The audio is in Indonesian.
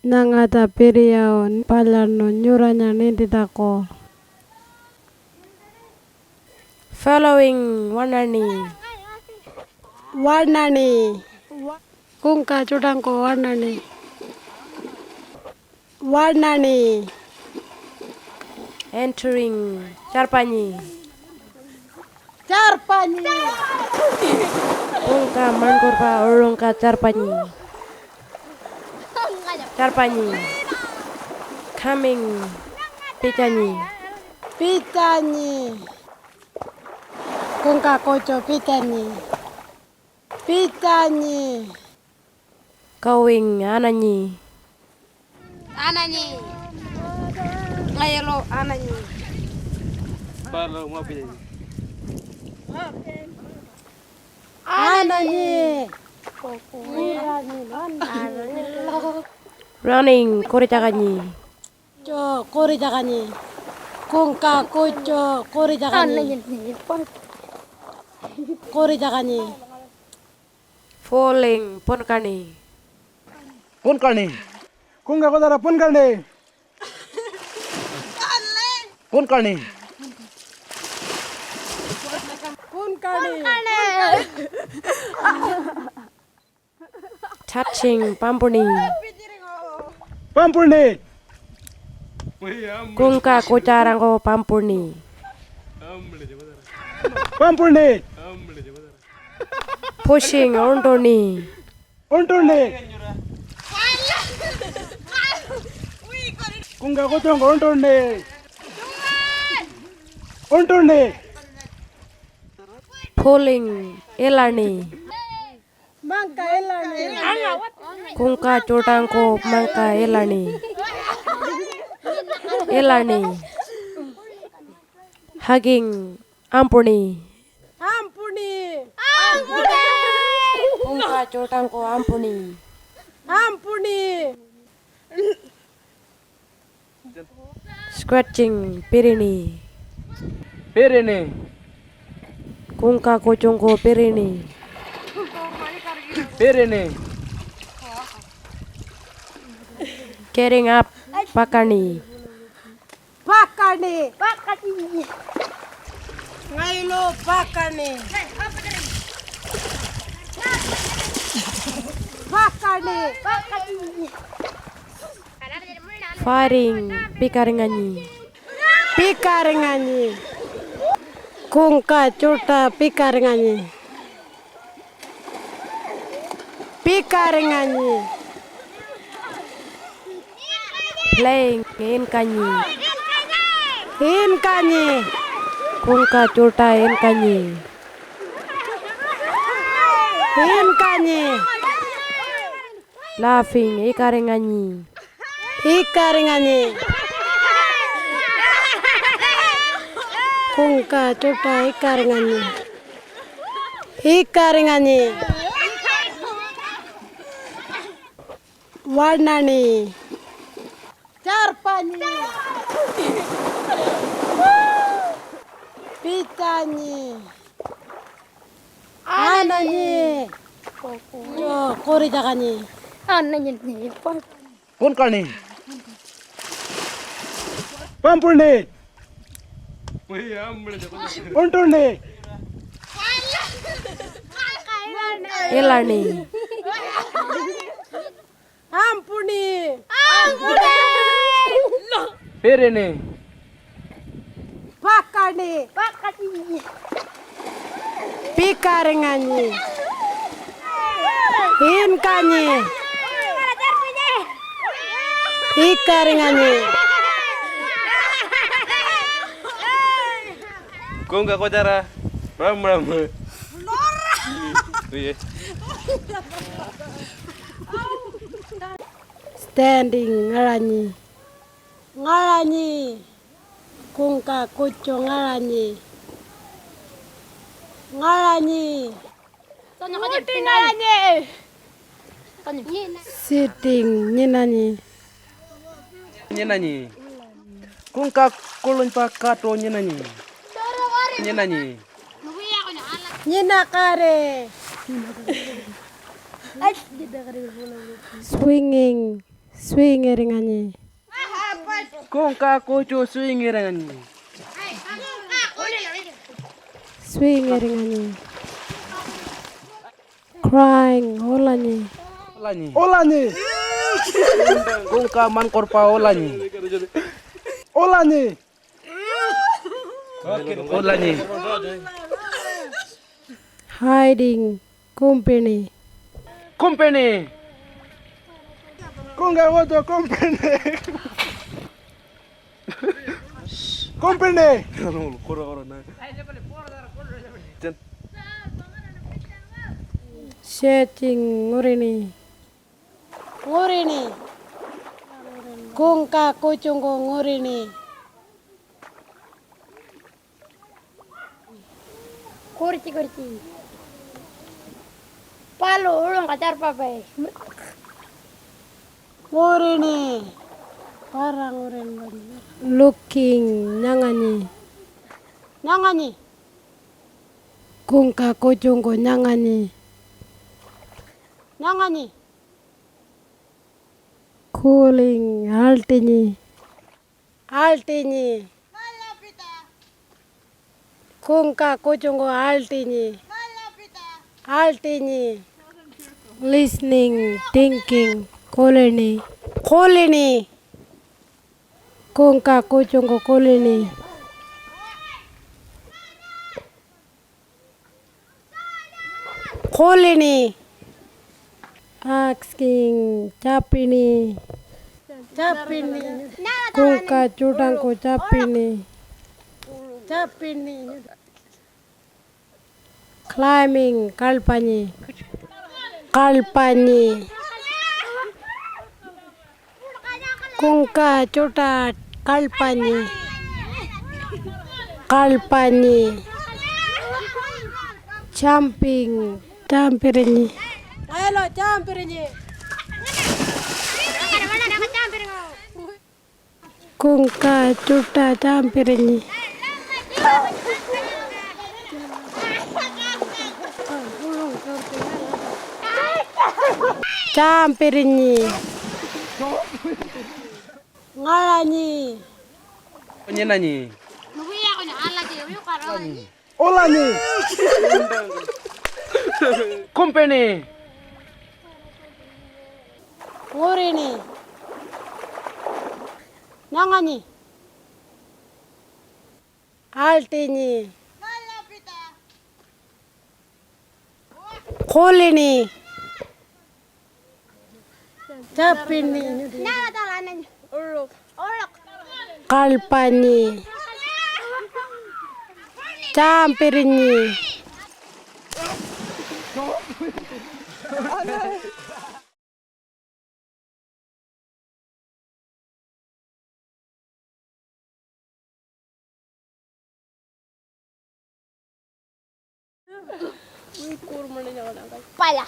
Nangata piriyaon palarno nyuranya ninditako. Following warnani. Warnani. Kungka cutangko warnani. Warnani. Entering Carpanyi. Carpanyi. Kungka mangkurpa urungka Carpanyi. Carpanyi. Coming Picanyi. Picanyi. Kungka koco picanyi. Picanyi. Going Ananyi. Ananyi. Ngayelo Ananyi. Parlo mo pinay. Ananyi. Running Koritakanyi. Co Koritakanyi. Kungka koco Koritakanyi. Koritakanyi. Falling Ponkani. Pun karni. Kungga ko dara pun karni. Pun karni. Touching Pampuni. Pampurni. Kungka Kocarangko Pampuni. Pampurni. Pushing Ondoni. Unturni. Kungga ko tong unturni. Unturni. Pulling Elani. Mangka elani. Kungka Cotangko Mangka Elani. Elani. Hugging Ampuni. Ampuni. Kungka Cotangko Ampuni. Ampuni. Scratching Pirini. Perini. Kungka Kocongko Pirini. Perini. Carrying up Pakani. Pakani. Ngailo pakani. Pakani. Firing Pikaringanyi. Pikaringanyi. Kungka cuta pikaringanyi. Pikaringanyi. Playing Enkanyi. Inkanyi. Kungka Cota Enkanyi. Inkanyi. Laughing Ikaringanyi. Ikaringanyi. Kungka cuta ikaringanyi. Ikaringanyi. Warnani. Carpanyi. Picanyi. Ananyi. Co Koritakanyi. Pun karni. Pampurni. Unturni. Elani. Ampuni. Perini. Pakani. Pikaringanyi. Inkanyi. Ikaringanyi. Kungga ko dara. Ram. Standing ngaranyi. Ngaranyi. Kungka kucu ngaranyi. Ngaranyi. Sitting nyinanyi. Nyenanyi. Kungka kulun pakato nyenanyi. Nyenanyi. Nyinakare. Swinging swingeringani, Kungka kucu swingiranganyi. swingeringani, crying olani, Olanyi. Olani. Kungka mankorpa olanyi. Olani. Olanyi. hiding company, Company. Kunga koto company. Company. searching ngurini, ngurini, kungka kucungku ngurini, Kurci kurci. Palu ulung kacar papai. ngurini, parang ngurini, looking nyangani, Nyangani. kungka kucungku nyangani, Nyangani. cooling haltinyi, haltinyi, kungka kucungku haltinyi, haltinyi, listening, thinking, kolini, kolini, kungka kucungku kolini, kolini, asking, capini, capini, kungka cutangku capini, capini, climbing, kalpanyi, kalpanyi, kungka cuta kalpanyi, kalpanyi, jumping, campirinyi, ayo campirinyi, kungka cuta campirinyi, campirinyi, ngalanyi, Nyenanyi. Nuhuya ko na ala di uyu karo. Olani. Company. ngurini, nyangani, haltinyi, kolini, capini, Nala talanan. Uluk. Uluk. kalpanyi, campirinyi, Pala.